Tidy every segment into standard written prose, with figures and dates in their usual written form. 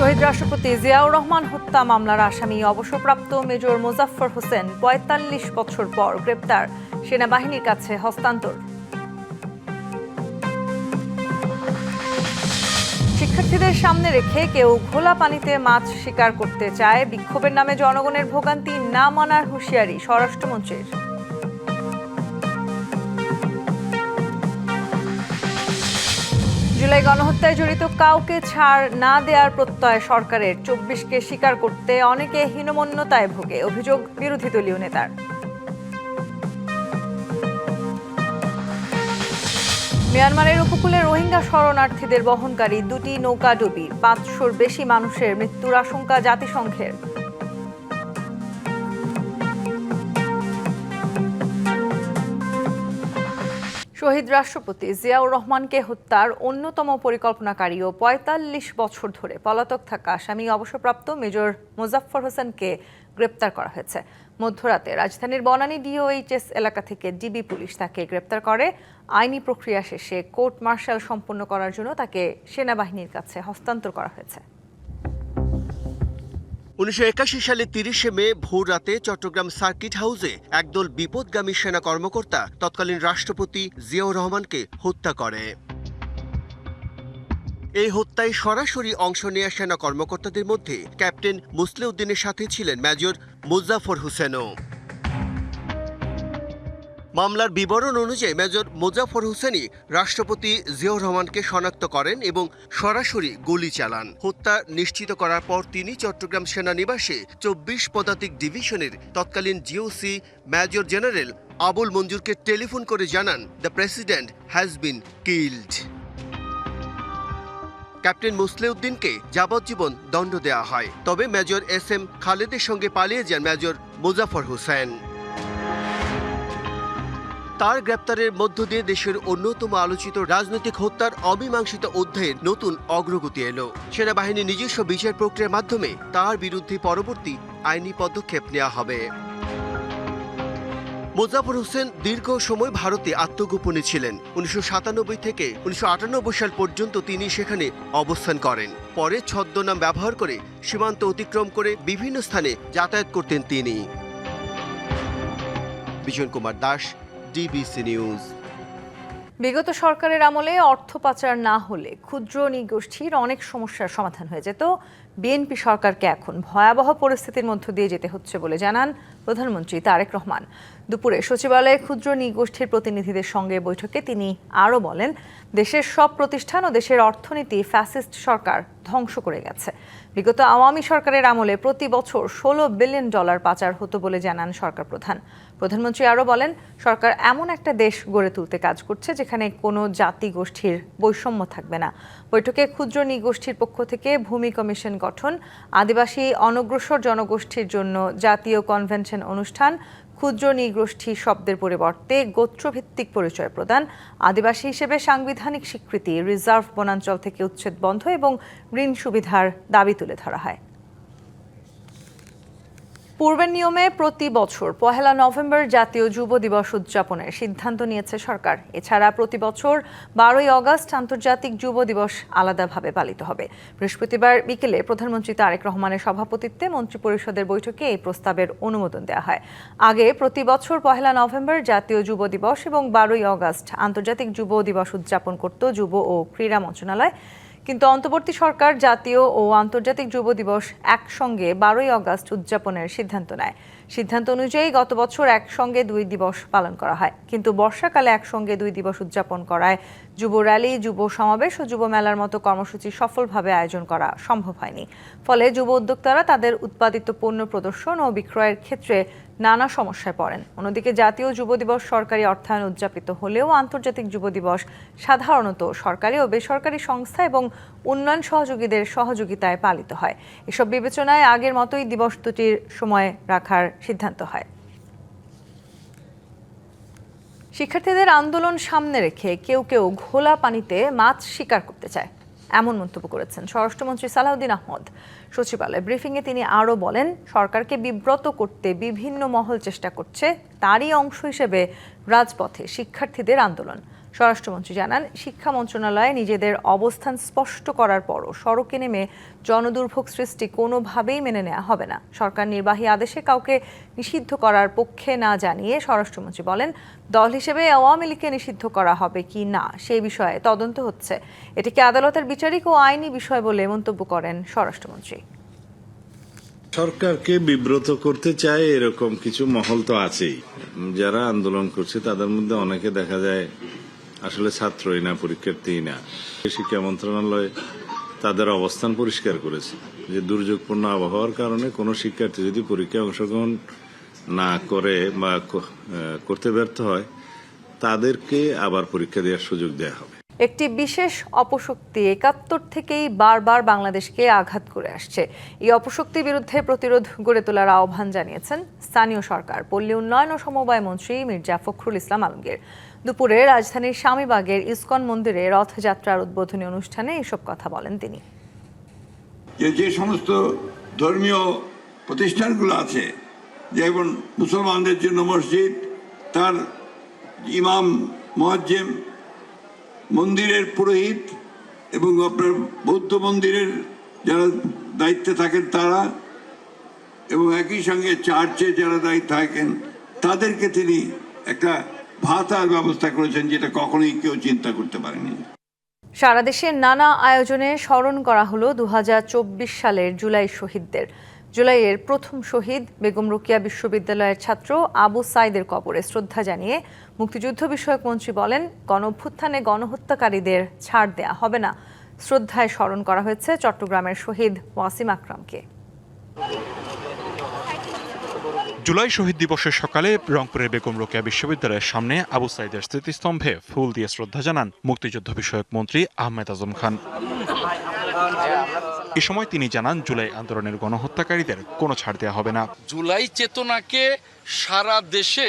শহীদ রাষ্ট্রপতি জিয়াউর রহমান হত্যা মামলার আসামি অবসরপ্রাপ্ত মেজর মোজাফফর হোসেন ৪৫ বছর পর গ্রেপ্তার, সেনাবাহিনীর কাছে হস্তান্তর। শিক্ষার্থীদের সামনে রেখে কেউ ঘোলা পানিতে মাছ শিকার করতে চায়, বিক্ষোভের নামে জনগণের ভোগান্তি না মানার হুঁশিয়ারি স্বরাষ্ট্রমন্ত্রীর। জুলাই গণহত্যায় জড়িত কাউকে ছাড় না দেওয়ার প্রত্যয় সরকারের, ২৪কে স্বীকার করতে অনেকে হীনমন্যতায় ভোগে, অভিযোগ বিরোধী দলীয় নেতার। মিয়ানমারের উপকূলে রোহিঙ্গা শরণার্থীদের বহনকারী দুটি নৌকা ডুবি, ৫০০-র বেশি মানুষের মৃত্যুর আশঙ্কা জাতিসংঘের। শহীদ রাষ্ট্রপতি জিয়াউর রহমানকে হত্যার অন্যতম পরিকল্পনাকারী ও ৪৫ বছর ধরে পলাতক থাকা আসামি অবসরপ্রাপ্ত মেজর মোজাফফর হোসেনকে গ্রেপ্তার করা হয়েছে। মধ্যরাতে রাজধানীর বনানী ডিওএইচএস এলাকা থেকে ডিবি পুলিশ তাকে গ্রেপ্তার করে। আইনি প্রক্রিয়া শেষে কোর্ট মার্শাল সম্পন্ন করার জন্য তাকে সেনাবাহিনীর কাছে হস্তান্তর করা হয়েছে। ১৯৮১ সালে ৩০শে মে ভোর রাতে চট্টগ্রাম সার্কিট হাউসে একদল বিপদগামী সেনা কর্মকর্তা তৎকালীন রাষ্ট্রপতি জিয়াউর রহমানকে হত্যা করে। এই হত্যায় সরাসরি অংশ নেয়া সেনা কর্মকর্তাদের মধ্যে ক্যাপ্টেন মুসলিউদ্দিনের সাথে ছিলেন মেজর মোজাফফর হোসেনও। মামলার বিবরণ অনুযায়ী মেজর মোজাফফর হোসেনই রাষ্ট্রপতি জিয়াউর রহমানকে শনাক্ত করেন এবং সরাসরি গুলি চালান। হত্যা নিশ্চিত করার পর তিনি চট্টগ্রাম সেনানিবাসে ২৪ পদাতিক ডিভিশনের তৎকালীন জিওসি মেজর জেনারেল আবুল মঞ্জুরকে টেলিফোন করে জানান, the president has been killed. Captain মুসলিউদ্দিনকে যাবজ্জীবন দণ্ড দেওয়া হয়, তবে মেজর এস.এম. খালেদের সঙ্গে পালিয়ে যান মেজর মোজাফফর হোসেন। তার গ্রেপ্তারের মধ্য দিয়ে দেশের অন্যতম আলোচিত রাজনৈতিক হত্যার অমীমাংসিত অধ্যায়ের নতুন অগ্রগতি এলো। সেনাবাহিনীর নিজস্ব বিচার প্রক্রিয়ার মাধ্যমে তার বিরুদ্ধে পরবর্তী আইনি পদক্ষেপ নেওয়া হবে। মোজাফফর হোসেন দীর্ঘ সময় ভারতে আত্মগোপনে ছিলেন। ১৯৯৭ থেকে ১৯৯৮ সাল পর্যন্ত তিনি সেখানে অবস্থান করেন। পরে ছদ্মনাম ব্যবহার করে সীমান্ত অতিক্রম করে বিভিন্ন স্থানে যাতায়াত করতেন তিনি। Bijan Kumar Das, DBC news. বিগত সরকারের আমলে অর্থ পাচার না হলে ক্ষুদ্র নৃগোষ্ঠীর অনেক সমস্যার সমাধান হয়ে যেত। বিএনপি সরকারকে এখন ভয়াবহ পরিস্থিতির মধ্য দিয়ে যেতে হচ্ছে বলে জানান প্রধানমন্ত্রী তারেক রহমান। দুপুরে সচিবালয়ে ক্ষুদ্র নৃগোষ্ঠীর প্রতিনিধিদের সঙ্গে বৈঠকে তিনি আরও বলেন, দেশের সব প্রতিষ্ঠান ও দেশের অর্থনীতি ফ্যাসিস্ট সরকার ধ্বংস করে গেছে। বিগত আওয়ামী সরকারের আমলে প্রতি বছর $16 বিলিয়ন পাচার হতো বলে জানান সরকার প্রধান। প্রধানমন্ত্রী আরও বলেন, সরকার এমন একটা দেশ গড়ে তুলতে কাজ করছে যেখানে কোনো জাতি গোষ্ঠীর বৈষম্য থাকবে না। বৈঠকে ক্ষুদ্র নৃগোষ্ঠীর পক্ষ থেকে ভূমি কমিশন গঠন, আদিবাসী অনগ্রসর জনগোষ্ঠীর জন্য জাতীয় কনভেনশন অনুষ্ঠান, ক্ষুদ্র নৃগোষ্ঠী শব্দের পরিবর্তে গোত্রভিত্তিক পরিচয় প্রদান, আদিবাসী হিসেবে সাংবিধানিক স্বীকৃতি, রিজার্ভ বনাঞ্চল থেকে উচ্ছেদ বন্ধ এবং ঋণ সুবিধার দাবি তুলে ধরা হয়। পূর্বের নিয়মে প্রতি বছর ১ নভেম্বর জাতীয় যুব দিবস উদযাপনের সিদ্ধান্ত নিয়েছে সরকার। এছাড়া প্রতি বছর ১২ আগস্ট আন্তর্জাতিক যুব দিবস আলাদাভাবে পালিত হবে। বৃহস্পতিবার বিকেলে প্রধানমন্ত্রী তারেক রহমানের সভাপতিত্বে মন্ত্রিপরিষদের বৈঠকে এই প্রস্তাবের অনুমোদন দেওয়া হয়। আগে প্রতি বছর ১ নভেম্বর জাতীয় যুব দিবস এবং ১২ আগস্ট আন্তর্জাতিক যুব দিবস উদযাপন করত যুব ও ক্রীড়া মন্ত্রণালয়। কিন্তু অন্তর্বর্তী সরকার জাতীয় ও আন্তর্জাতিক যুব দিবস একসঙ্গে ১২ আগস্ট উদযাপনের সিদ্ধান্ত নেয়। সিদ্ধান্ত অনুযায়ী গত বছর একসঙ্গে ২ দিবস পালন করা হয়, কিন্তু বর্ষাকালে একসঙ্গে ২ দিবস উদযাপন করায় যুব র্যালি, যুব সমাবেশ ও যুব মেলার মতো কর্মসূচি সফলভাবে আয়োজন করা সম্ভব হয়নি। ফলে যুব উদ্যোক্তারা তাদের উৎপাদিত পণ্য প্রদর্শন ও বিক্রয়ের ক্ষেত্রে নানা সমস্যায় পড়েন। অন্যদিকে জাতীয় যুব দিবস সরকারি অর্থায়ন উদযাপিত হলেও আন্তর্জাতিক যুব দিবস সাধারণত সরকারি ও বেসরকারি সংস্থা এবং উন্নয়ন সহযোগীদের সহযোগিতায় পালিত হয়। এসব বিবেচনায় আগের মতোই দিবস দুটির সময় রাখার সিদ্ধান্ত হয়। শিক্ষার্থীদের আন্দোলন সামনে রেখে কেউ কেউ ঘোলা পানিতে মাছ শিকার করতে চায়, এমন মন্তব্য করেছেন স্বরাষ্ট্রমন্ত্রী সালাউদ্দিন আহমদ। সচিবালয় ব্রিফিংয়ে তিনি আরও বলেন, সরকারকে বিব্রত করতে বিভিন্ন মহল চেষ্টা করছে, তারই অংশ হিসেবে রাজপথে শিক্ষার্থীদের আন্দোলন। স্বরাষ্ট্রমন্ত্রী জানান, শিক্ষা মন্ত্রণালয় নিজেদের অবস্থান স্পষ্ট করার পরও সড়কে নেমে জনদুর্ভোগ সৃষ্টি কোনোভাবেই মেনে নেওয়া হবে না। সরকার নির্বাহী আদেশে কাউকে নিষিদ্ধ করার পক্ষে না জানিয়ে স্বরাষ্ট্রমন্ত্রী বলেন, দল হিসেবে আওয়ামী লীগকে নিষিদ্ধ করা হবে কি না সেই বিষয়ে তদন্ত হচ্ছে। এটিকে আদালতের বিচারিক ও আইনি বিষয় বলে মন্তব্য করেন স্বরাষ্ট্রমন্ত্রী। সরকারকে বিব্রত করতে চায় এরকম কিছু মহল তো আছেই। যারা আন্দোলন করছে তাদের মধ্যে অনেকে দেখা যায় আসলে ছাত্রই না, পরীক্ষার্থী না। শিক্ষা মন্ত্রণালয় তাদের অবস্থান পরিষ্কার করেছে যে দুর্যোগপূর্ণ আবহাওয়ার কারণে কোনো শিক্ষার্থী যদি পরীক্ষায় অংশগ্রহণ না করে বা করতে ব্যর্থ হয়, তাদেরকে আবার পরীক্ষা দেওয়ার সুযোগ দেওয়া হবে। একটি বিশেষ অপশক্তি ৭১ থেকেই বারবার বাংলাদেশকে আঘাত করে আসছে। এই অপশক্তির বিরুদ্ধে প্রতিরোধ গড়ে তোলার আহ্বান জানিয়েছেন স্থানীয় সরকার, পল্লী উন্নয়ন ও সমবায় মন্ত্রী মির্জা ফখরুল ইসলাম আলমগীর। দুপুরে রাজধানীর স্বামীবাগের ইসকন মন্দিরে রথযাত্রার উদ্বোধনী অনুষ্ঠানে এসব কথা বলেন তিনি। যে সমস্ত ধর্মীয় প্রতিষ্ঠানগুলো আছে, যেমন মুসলমানদের জন্য মসজিদ, তার ইমাম, মুয়াজ্জিম, মন্দিরের পুরোহিত এবং আপনার বৌদ্ধ মন্দিরের যারা দায়িত্বে থাকেন তারা, এবং একই সঙ্গে চার্চে যারা দায়িত্ব থাকেন তাদেরকে তিনি একটা ভাতার ব্যবস্থা করেছেন, যেটা কখনোই কেউ চিন্তা করতে পারেনি। সারা দেশে নানা আয়োজনে স্মরণ করা হলো ২০২৪ সালের জুলাই শহীদদের। জুলাইয়ের প্রথম শহীদ বেগম রোকেয়া বিশ্ববিদ্যালয়ের ছাত্র আবু সাইদের কবরে শ্রদ্ধা জানিয়ে মুক্তিযুদ্ধ বিষয়ক মন্ত্রী বলেন, গণঅভ্যুত্থানে গণহত্যাকারীদের ছাড় দেয়া হবে না। শ্রদ্ধায় স্মরণ করা হয়েছে চট্টগ্রামের শহীদ ওয়াসিম আকরামকে। জুলাই শহীদ দিবসের সকালে রংপুরের বেগম রোকেয়া বিশ্ববিদ্যালয়ের সামনে আবু সাইদের স্মৃতিস্তম্ভে ফুল দিয়ে শ্রদ্ধা জানান মুক্তিযুদ্ধ বিষয়ক মন্ত্রী আহমেদ আজম খান। এ সময় তিনি জানান, জুলাই আন্দোলনের গণহত্যাকারীদের কোনো ছাড় দেওয়া হবে না। জুলাই চেতনাকে সারা দেশে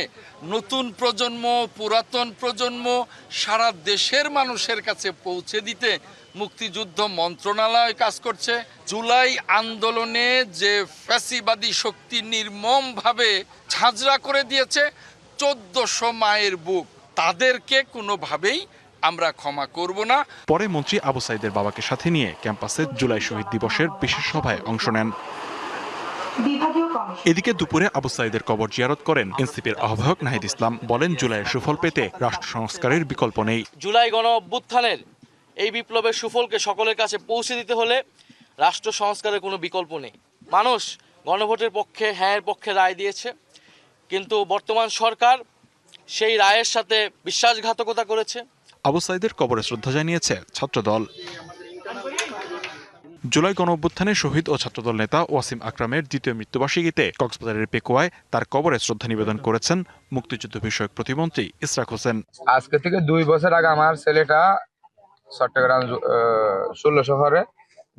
নতুন প্রজন্ম, পুরাতন প্রজন্ম, সারা দেশের মানুষের কাছে পৌঁছে দিতে মুক্তিযুদ্ধ মন্ত্রণালয় কাজ করছে। জুলাই আন্দোলনে যে ফ্যাসিবাদী শক্তি নির্মমভাবে ঝাঁঝরা করে দিয়েছে ১৪০০ মায়ের বুক, তাদেরকে কোনোভাবেই আমরা ক্ষমা করব না। পরে মন্ত্রী আবু সাইদের বাবাকে সাথে নিয়ে ক্যাম্পাসে জুলাই শহীদ দিবসের বিশেষ সভায় অংশ নেন। এদিকে দুপুরে আবু সাইদের কবর জিয়ারত করেন এনসিপির আহ্বায়ক নাহিদ ইসলাম। বলেন, জুলাইয়ের সুফল পেতে রাষ্ট্র সংস্কারের বিকল্প নেই। জুলাই গণঅভ্যুত্থানের এই বিপ্লবের সুফলকে সকলের কাছে পৌঁছে দিতে হলে রাষ্ট্র সংস্কারের কোনো বিকল্প নেই। মানুষ গণভোটের পক্ষে, হ্যাঁ এর পক্ষে রায় দিয়েছে, কিন্তু বর্তমান সরকার সেই রায়ের সাথে বিশ্বাসঘাতকতা করেছে। আবু সাইদের কবরে শ্রদ্ধা জানিয়েছে ছাত্রদল। জুলাই গণঅভ্যুত্থানে শহীদ ও ছাত্রদল নেতা ওয়াসিম আকরামের দ্বিতীয় মৃত্যুবার্ষিকীতে কক্সবাজারের পেকুয়ায় তার কবরে শ্রদ্ধা নিবেদন করেছেন মুক্তিযুদ্ধ বিষয়ক প্রতিমন্ত্রী ইসরাক হোসেন। আজকে থেকে 2 বছর আগে আমার ছেলেটা চট্টগ্রাম 16 শহরে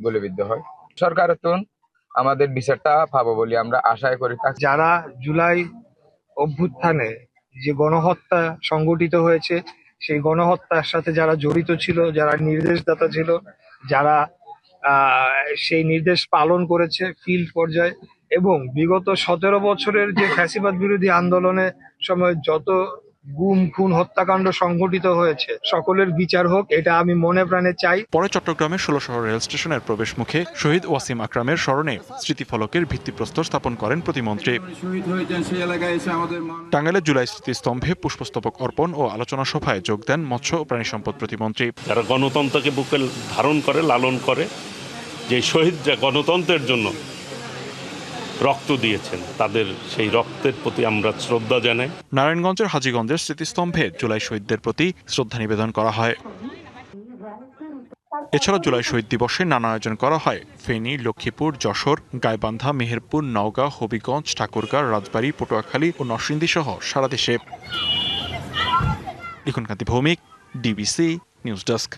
গুলিবিদ্ধ হয়। সরকারের তো আমাদের বিচারটা পাবো বলে আমরা আশায় করি। যারা জুলাই অভ্যুত্থানে যে গণহত্যা সংগঠিত হয়েছে, সেই গণহত্যার সাথে যারা জড়িত ছিল, যারা নির্দেশদাতা ছিল, যারা সেই নির্দেশ পালন করেছে ফিল্ড পর্যায়ে, এবং বিগত 17 বছরের যে ফ্যাসিবাদ বিরোধী আন্দোলনের সময় যত গুম, খুন, হত্যাকাণ্ড সংঘটিত হয়েছে, সকলের বিচার হোক, এটা আমি মনে প্রাণে চাই। পরে চট্টগ্রামের 16 শহর রেল স্টেশনের প্রবেশ মুখে শহীদ ওয়াসিম আকরামের স্মরণে স্মৃতিফলকের ভিত্তিপ্রস্তর স্থাপন করেন প্রতিমন্ত্রী। টাঙ্গাইলের জুলাই স্মৃতিস্তম্ভে পুষ্পস্তবক অর্পণ ও আলোচনা সভায় যোগ দেন মৎস্য ও প্রাণী সম্পদ প্রতিমন্ত্রী। যারা গণতন্ত্রকে বুকে ধারণ করে, লালন করে, যে শহীদরা গণতন্ত্রের জন্য রক্ত দিয়েছেন, তাদের সেই রক্তের প্রতি আমরা শ্রদ্ধা জানাই। নারায়ণগঞ্জের হাজীগঞ্জের স্মৃতিস্তম্ভে জুলাই শহীদদের প্রতি শ্রদ্ধা নিবেদন করা হয়। এছাড়া জুলাই শহীদ দিবসে নানা আয়োজন করা হয় ফেনী, লক্ষ্মীপুর, যশোর, গাইবান্ধা, মেহেরপুর, নওগাঁ, হবিগঞ্জ, ঠাকুরগাঁও, রাজবাড়ী, পটুয়াখালী ও নরসিংদী সহ সারা দেশে। লিখনকান্তি ভৌমিক, ডিবিসি নিউজ ডেস্ক।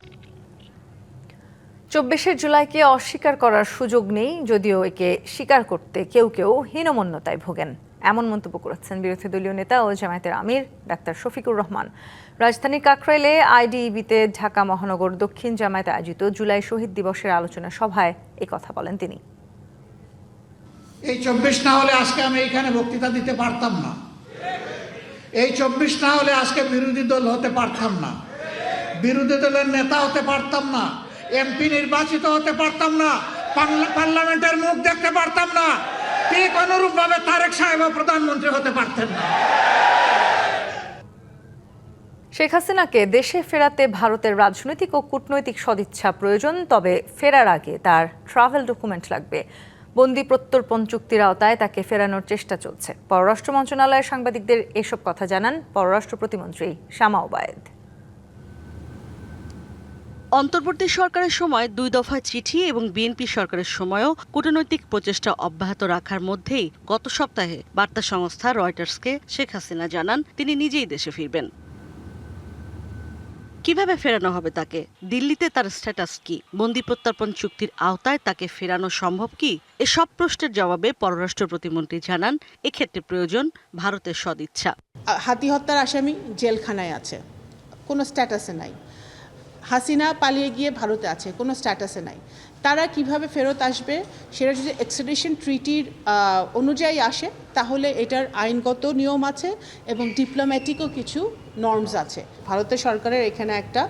24শে জুলাইকে অস্বীকার করার সুযোগ নেই, যদিও একে স্বীকার করতে কেউ কেউ হীনমন্যতায় ভোগেন, এমন মন্তব্য করেছেন বিরোধী দলীয় নেতা ও জামায়াতের আমির ডাক্তার শফিকুর রহমান। রাজধানীর কাকরাইলে আইডিইবিতে ঢাকা মহানগর দক্ষিণ জামায়াত আয়োজিত জুলাই শহীদ দিবসের আলোচনা সভায় এই কথা বলেন তিনি। এই 24 না হলে আজকে আমি এখানে বক্তৃতা দিতে পারতাম না, এই 24 না হলে আজকে বিরোধী দল হতে পারতাম না, বিরোধী দলের নেতা হতে পারতাম না, এমপি নির্বাচিত হতে পারতাম না, পার্লামেন্টের মুখ দেখতে পারতাম না, ঠিক অনুরূপভাবে তারেক সাহেবও প্রধানমন্ত্রী হতে পারতেন না। শেখ হাসিনাকে দেশে ফেরাতে ভারতের রাজনৈতিক ও কূটনৈতিক সদিচ্ছা প্রয়োজন, তবে ফেরার আগে তার ট্রাভেল ডকুমেন্ট লাগবে। বন্দি প্রত্যর্পণ চুক্তির আওতায় তাকে ফেরানোর চেষ্টা চলছে। পররাষ্ট্র মন্ত্রণালয়ের সাংবাদিকদের এসব কথা জানান পররাষ্ট্র প্রতিমন্ত্রী শামা ওবায়েদ। অন্তর্বর্তী সরকারের সময় 2 দফা চিঠি এবং বিএনপি সরকারের সময়ও কূটনৈতিক প্রচেষ্টা অব্যাহত রাখার মধ্যেই গত সপ্তাহে বার্তা সংস্থা রয়টার্সকে শেখ হাসিনা জানান তিনি নিজেই দেশে ফিরবেন। কিভাবে ফেরানো হবে তাকে? দিল্লিতে তার স্ট্যাটাস কি? বন্দি প্রত্যর্পণ চুক্তির আওতায় তাকে ফেরানো সম্ভব কি? এসব প্রশ্নের জবাবে পররাষ্ট্র প্রতিমন্ত্রী জানান এক্ষেত্রে প্রয়োজন ভারতের সদিচ্ছা। হাতি হত্যার আসামি জেলখানায় আছে, কোনো স্ট্যাটাসে নাই। হাসিনা পালিয়ে গিয়ে ভারতে আছে, কোনো স্ট্যাটাসে নাই। তারা কিভাবে ফেরত আসবে সেটা যদি এক্সট্রাডিশন ট্রিটির অনুযায়ী আসে তাহলে এটার আইনগত নিয়ম আছে এবং ডিপ্লোম্যাটিকও কিছু নর্মস আছে। ভারতের সরকারের এখানে একটা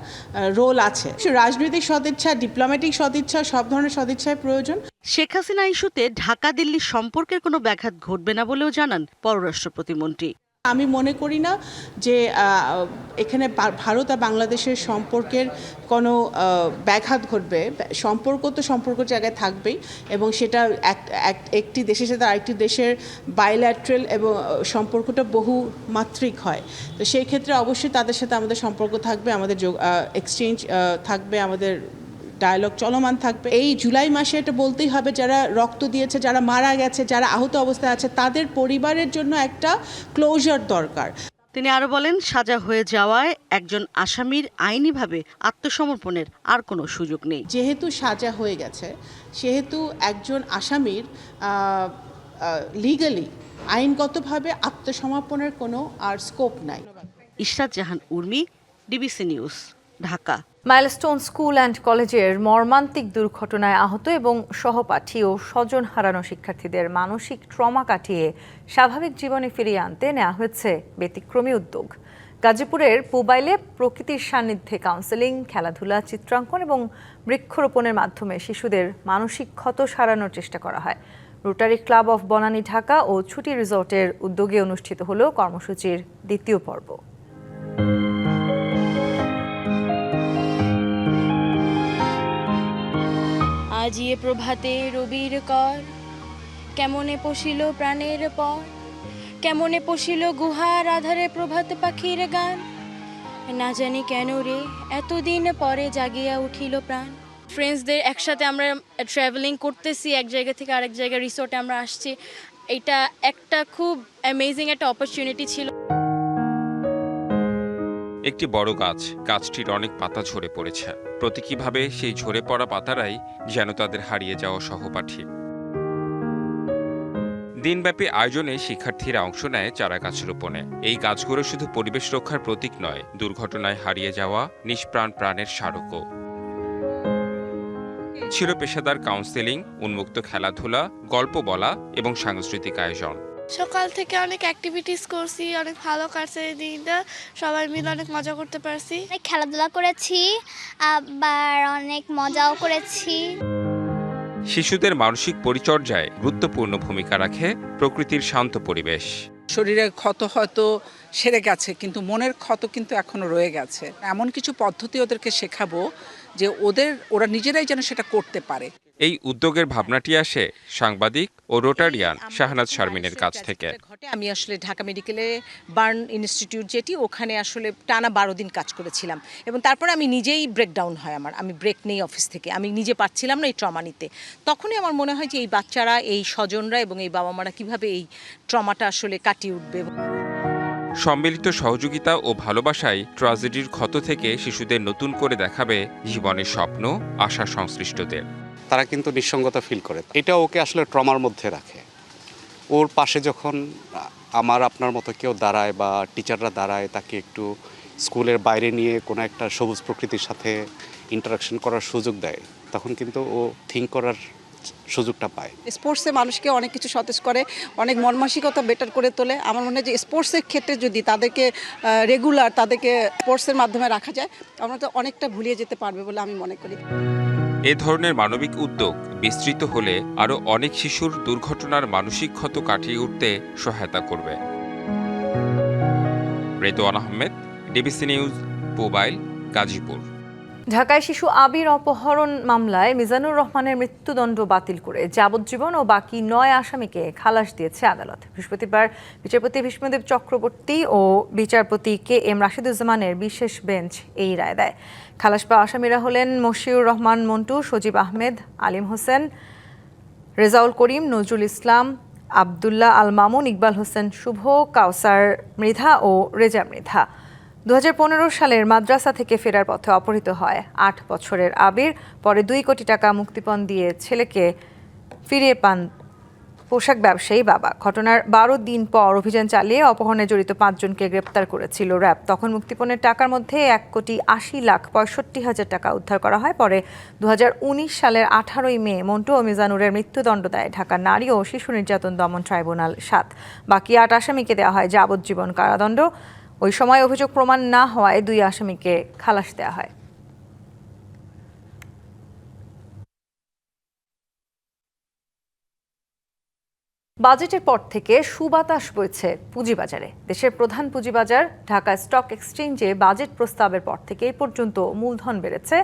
রোল আছে। রাজনৈতিক সদিচ্ছা, ডিপ্লোম্যাটিক সদিচ্ছা, সব ধরনের সদিচ্ছায় প্রয়োজন। শেখ হাসিনা ইস্যুতে ঢাকা দিল্লি সম্পর্কের কোনো ব্যাঘাত ঘটবে না বলেও জানান পররাষ্ট্র প্রতিমন্ত্রী। আমি মনে করি না যে এখানে ভারত আর বাংলাদেশের সম্পর্কের কোনো ব্যাঘাত ঘটবে। সম্পর্ক তো সম্পর্ক জায়গায় থাকবেই এবং সেটা একটি দেশের সাথে আরেকটি দেশের বাইল্যাট্রাল এবং সম্পর্কটা বহুমাত্রিক হয়। তো সেই ক্ষেত্রে অবশ্যই তাদের সাথে আমাদের সম্পর্ক থাকবে, আমাদের এক্সচেঞ্জ থাকবে, আমাদের ডায়ালগ চলমান থাকবে। এই জুলাই মাসে এটা বলতেই হবে, যারা রক্ত দিয়েছে, যারা মারা গেছে, যারা আহত অবস্থায় আছে, তাদের পরিবারের জন্য একটা ক্লোজার দরকার। তিনি আরো বলেন সাজা হয়ে যাওয়ায় একজন আসামির আইনিভাবে আত্মসমর্পণের আর কোনো সুযোগ নেই। যেহেতু সাজা হয়ে গেছে সেহেতু একজন আসামির লিগালি আইনগতভাবে আত্মসমর্পণের কোনো আর স্কোপ নাই। Ishrat Jahan Urmi, DBC news, Dhaka. Milestone school and কলেজের মর্মান্তিক দুর্ঘটনায় আহত এবং সহপাঠী ও স্বজন হারানো শিক্ষার্থীদের মানসিক ট্রমা কাটিয়ে স্বাভাবিক জীবনে ফিরিয়ে আনতে নেওয়া হয়েছে ব্যতিক্রমী উদ্যোগ। গাজীপুরের পুবাইলে প্রকৃতির সান্নিধ্যে কাউন্সেলিং, খেলাধুলা, চিত্রাঙ্কন এবং বৃক্ষরোপণের মাধ্যমে শিশুদের মানসিক ক্ষত সারানোর চেষ্টা করা হয়। Rotary club of Banani Dhaka ও ছুটি রিসোর্টের উদ্যোগে অনুষ্ঠিত হলো কর্মসূচির দ্বিতীয় পর্ব। আজিয়ে প্রভাতে রবির কর, কেমনে পশিল প্রাণের পর, কেমনে পশিল গুহার আধারে প্রভাত পাখির গান, না জানি কেন রে এতদিন পরে জাগিয়া উঠিল প্রাণ। ফ্রেন্ডসদের একসাথে আমরা ট্রাভেলিং করতেছি, এক জায়গা থেকে আরেক জায়গায় রিসোর্টে আমরা আসছি। এটা একটা খুব অ্যামেজিং একটা অপরচুনিটি ছিল। একটি বড় গাছটির অনেক পাতা ঝরে পড়েছে। প্রতীকীভাবে সেই ঝরে পড়া পাতারাই যেন তাদের হারিয়ে যাওয়া সহপাঠী। দিনব্যাপী আয়োজনে শিক্ষার্থীরা অংশ নেয় চারা গাছ রোপণে। এই গাছগুলো শুধু পরিবেশ রক্ষার প্রতীক নয়, দুর্ঘটনায় হারিয়ে যাওয়া নিষ্প্রাণ প্রাণের স্মারকও। ছিল পেশাদার কাউন্সেলিং, উন্মুক্ত খেলাধুলা, গল্প বলা এবং সাংস্কৃতিক আয়োজন। সকাল থেকে অনেক অ্যাক্টিভিটিস করছি, অনেক ভালো কাটছে এই দিনটা, সবাই মিলে অনেক মজা করতে পারছি। খেলাধুলা করেছি, আবার অনেক মজাও করেছি। শিশুদের মানসিক পরিচর্যায় গুরুত্বপূর্ণ ভূমিকা রাখে প্রকৃতির শান্ত পরিবেশ। শরীরের ক্ষত হয়তো সেরে গেছে, কিন্তু মনের ক্ষত কিন্তু এখনো রয়ে গেছে। এমন কিছু পদ্ধতি ওদেরকে শেখাবো যে ওরা নিজেরাই যেন সেটা করতে পারে। এই উদ্যোগের ভাবনাটি আসে সাংবাদিক ও রোটারিয়ান শাহনাজ শারমিনের কাছ থেকে। আমি আসলে ঢাকা মেডিকেলে বার্ন ইনস্টিটিউট যেটি, ওখানে আসলে টানা 12 দিন কাজ করেছিলাম এবং তারপরে আমি নিজেই ব্রেকডাউন হয় আমি ব্রেক নেই অফিস থেকে। আমি নিজে পারছিলাম না এই ট্রমা নিতে। তখনই আমার মনে হয় যে এই বাচ্চারা, এই স্বজনরা এবং এই বাবা মারা কীভাবে এই ট্রমাটা আসলে কাটিয়ে উঠবে। সম্মিলিত সহযোগিতা ও ভালোবাসায় ট্র্যাজেডির ক্ষত থেকে শিশুদের নতুন করে দেখাবে জীবনের স্বপ্ন, আশা সংশ্লিষ্টদের। তারা কিন্তু নিঃসঙ্গতা ফিল করে, এটা ওকে আসলে ট্রমার মধ্যে রাখে। ওর পাশে যখন আপনার মতো কেউ দাঁড়ায় বা টিচাররা দাঁড়ায়, তাকে একটু স্কুলের বাইরে নিয়ে কোনো একটা সবুজ প্রকৃতির সাথে ইন্টারাকশন করার সুযোগ দেয়, তখন কিন্তু ও থিঙ্ক করার সুযোগটা পায়। স্পোর্টসে মানুষকে অনেক কিছু সতেজ করে, অনেক মন মানসিকতা বেটার করে তোলে। আমার মনে হয় যে স্পোর্টসের ক্ষেত্রে যদি তাদেরকে রেগুলার তাদেরকে স্পোর্টসের মাধ্যমে রাখা যায়, আমরা তো অনেকটা ভুলিয়ে যেতে পারবে বলে আমি মনে করি। এ ধরনের মানবিক উদ্যোগ বিস্তৃত হলে আরও অনেক শিশুর দুর্ঘটনার মানসিক ক্ষত কাটিয়ে উঠতে সহায়তা করবে। Redwan Ahmed, DBC news, mobile, Gazipur. ঢাকায় শিশু আবির অপহরণ মামলায় মিজানুর রহমানের মৃত্যুদণ্ড বাতিল করে যাবজ্জীবন ও বাকি 9 আসামিকে খালাস দিয়েছে আদালত। বৃহস্পতিবার বিচারপতি ভীষ্মদেব চক্রবর্তী ও বিচারপতি KM রাশিদুজ্জামানের বিশেষ বেঞ্চ এই রায় দেয়। খালাস পাওয়া আসামিরা হলেন মশিউর রহমান মন্টু, সজীব আহমেদ, আলিম হোসেন, রেজাউল করিম, নজরুল ইসলাম, আবদুল্লাহ আল মামুন, ইকবাল হোসেন শুভ, কাউসার মৃধা ও রেজা মৃধা। 2015 সালের মাদ্রাসা থেকে ফেরার পথে অপহৃত হয় 8 বছরের আবির। পরে 2 কোটি টাকা মুক্তিপণ দিয়ে ছেলেকে ফিরিয়ে পান পোশাক ব্যবসায়ী বাবা। ঘটনার 12 দিন পর অভিযান চালিয়ে অপহরণে জড়িত 5 জনকে গ্রেপ্তার করেছিল র্যাব। তখন মুক্তিপণের টাকার মধ্যে 1,80,65,000 টাকা উদ্ধার করা হয়। পরে 2019 সালের 18 মে মন্টু ও মিজানুরের মৃত্যুদণ্ড দেয় ঢাকা নারী ও শিশু নির্যাতন দমন ট্রাইব্যুনাল 7। বাকি 8 আসামিকে দেওয়া হয় যাবজ্জীবন কারাদণ্ড। ওই সময় অভিযোগ প্রমাণ না হওয়ায় 2 আসামিকে খালাস দেওয়া হয়। বাজেটের পর থেকে সুবাতাস বইছে পুঁজিবাজারে। দেশের প্রধান পুঁজিবাজার ঢাকা স্টক এক্সচেঞ্জে বাজেট প্রস্তাবের পর থেকে এই পর্যন্ত মূলধন বেড়েছে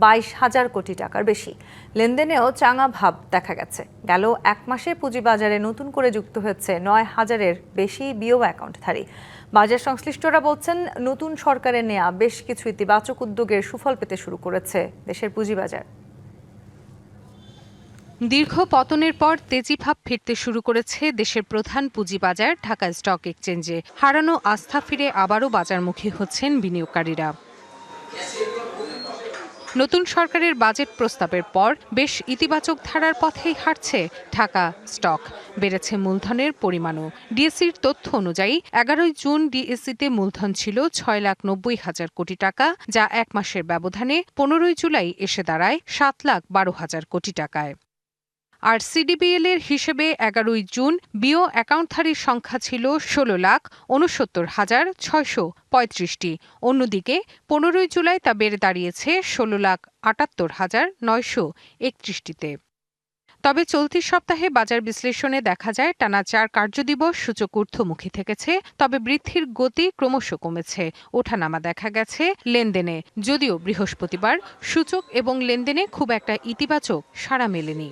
22,000 কোটি টাকার বেশি। লেনদেনেও চাঙা ভাব দেখা গেছে। গেল 1 মাসে পুঁজিবাজারে নতুন করে যুক্ত হয়েছে 9,000-এর বেশি বিও অ্যাকাউন্টধারী। বাজার সংশ্লিষ্টরা বলছেন, নতুন সরকারের নেওয়া বেশ কিছু ইতিবাচক উদ্যোগের সুফল পেতে শুরু করেছে দেশের পুঁজিবাজার। দীর্ঘ পতনের পর তেজিভাব ফিরতে শুরু করেছে দেশের প্রধান পুঁজিবাজার ঢাকা স্টক এক্সচেঞ্জে। হারানো আস্থা ফিরে আবারও বাজারমুখী হচ্ছেন বিনিয়োগকারীরা। নতুন সরকারের বাজেট প্রস্তাবের পর বেশ ইতিবাচক ধারার পথেই হাঁটছে ঢাকা স্টক। বেড়েছে মূলধনের পরিমাণও। ডিএসসির তথ্য অনুযায়ী 11 জুন ডিএসসিতে মূলধন ছিল 6,90,000 কোটি টাকা, যা 1 মাসের ব্যবধানে 15 জুলাই এসে দাঁড়ায় 7,12,000 কোটি টাকায়। আর সিডিবিএল এর হিসেবে 11 জুন বিও অ্যাকাউন্টধারীর সংখ্যা ছিল 16,69,635টি। অন্যদিকে 15 জুলাই তা বেড়ে দাঁড়িয়েছে 16,78,931টিতে। তবে চলতি সপ্তাহে বাজার বিশ্লেষণে দেখা যায় টানা 4 কার্যদিবস সূচক ঊর্ধ্বমুখী থেকেছে, তবে বৃদ্ধির গতি ক্রমশ কমেছে। ওঠানামা দেখা গেছে লেনদেনে, যদিও বৃহস্পতিবার সূচক এবং লেনদেনে খুব একটা ইতিবাচক সাড়া মেলেনি।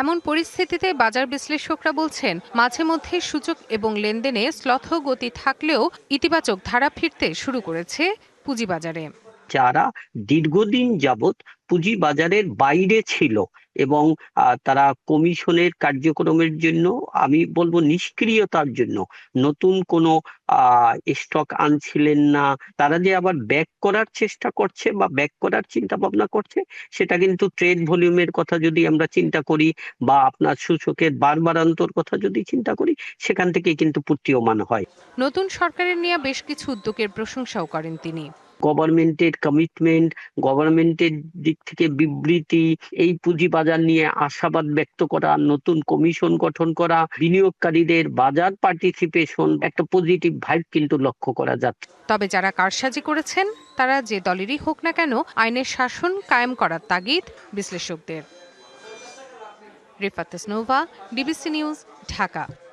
এমন পরিস্থিতিতে বাজার বিশ্লেষকরা বলছেন, মাঝে মধ্যে সূচক এবং লেনদেনে শ্লথ গতি থাকলেও ইতিবাচক ধারা ফিরতে শুরু করেছে পুঁজিবাজারে। যারা দীর্ঘদিন যাবৎ পুঁজিবাজারের বাইরে ছিল এবং তারা কমিশনের কার্যক্রমের জন্য, আমি বলবো নিষ্ক্রিয়তার জন্য নতুন কোনো স্টক আনছিলেন না, তারা যে আবার ব্যাক করার চেষ্টা করছে বা ব্যাক করার চিন্তা ভাবনা করছে, সেটা কিন্তু ট্রেড ভলিউমের কথা যদি আমরা চিন্তা করি বা আপনার সূচকের বারবারান্তর কথা যদি চিন্তা করি, সেখান থেকে কিন্তু প্রতীয়মান হয়। নতুন সরকারের নেওয়া বেশ কিছু উদ্যোগের প্রশংসাও করেন তিনি। গভর্নমেন্টের কমিটমেন্ট, গভর্নমেন্টের দিক থেকে বিবৃতি, এই পুঁজিবাজার নিয়ে আশাবাদ ব্যক্ত করা, নতুন কমিশন গঠন করা, বিনিয়োগকারীদের বাজার পার্টিসিপেশন, একটা পজিটিভ ভাইব কিন্তু লক্ষ্য করা যাচ্ছে। তবে যারা কারসাজি করেছেন তারা যে দলেরই হোক না কেন, আইনের শাসন কায়েম করার তাগিদ বিশ্লেষকদের। Rifat Nova, DBC news, Dhaka.